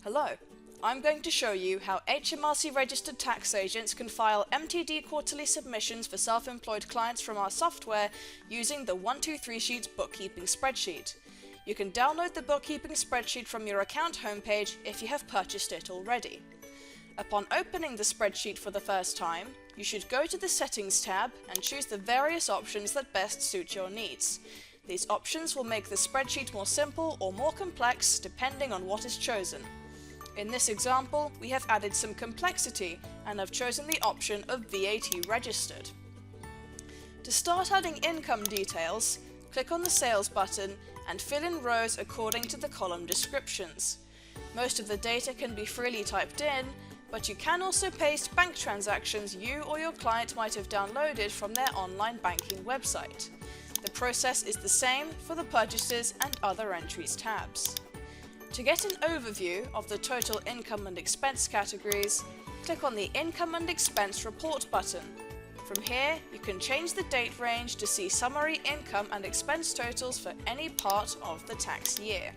Hello, I'm going to show you how HMRC registered tax agents can file MTD quarterly submissions for self-employed clients from our software using the 123 Sheets bookkeeping spreadsheet. You can download the bookkeeping spreadsheet from your account homepage if you have purchased it already. Upon opening the spreadsheet for the first time, you should go to the Settings tab and choose the various options that best suit your needs. These options will make the spreadsheet more simple or more complex depending on what is chosen. In this example, we have added some complexity and have chosen the option of VAT registered. To start adding income details, click on the Sales button and fill in rows according to the column descriptions. Most of the data can be freely typed in, but you can also paste bank transactions you or your client might have downloaded from their online banking website. The process is the same for the Purchases and Other Entries tabs. To get an overview of the total income and expense categories, click on the Income and Expense Report button. From here, you can change the date range to see summary income and expense totals for any part of the tax year.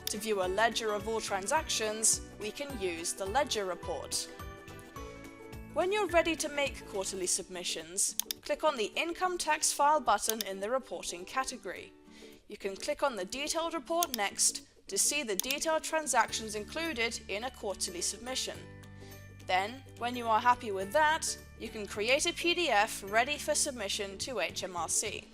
To view a ledger of all transactions, we can use the Ledger Report. When you're ready to make quarterly submissions, click on the Income Tax File button in the Reporting category. You can click on the Detailed Report next to see the detailed transactions included in a quarterly submission. Then, when you are happy with that, you can create a PDF ready for submission to HMRC.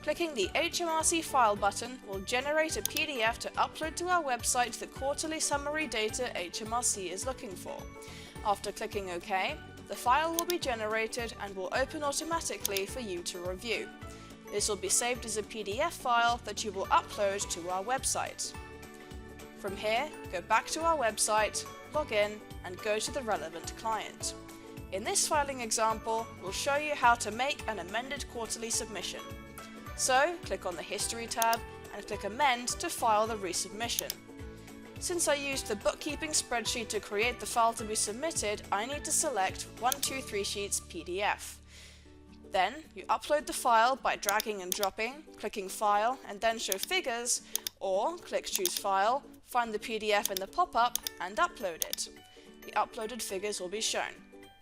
Clicking the HMRC File button will generate a PDF to upload to our website the quarterly summary data HMRC is looking for. After clicking OK, the file will be generated and will open automatically for you to review. This will be saved as a PDF file that you will upload to our website. From here, go back to our website, log in, and go to the relevant client. In this filing example, we'll show you how to make an amended quarterly submission. So, click on the History tab and click Amend to file the resubmission. Since I used the bookkeeping spreadsheet to create the file to be submitted, I need to select 123 Sheets PDF. Then, you upload the file by dragging and dropping, clicking File and then Show Figures, or click Choose File, find the PDF in the pop-up and upload it. The uploaded figures will be shown.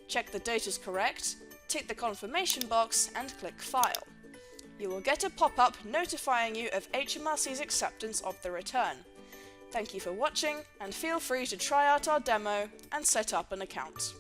Check the date is correct, tick the confirmation box and click File. You will get a pop-up notifying you of HMRC's acceptance of the return. Thank you for watching and feel free to try out our demo and set up an account.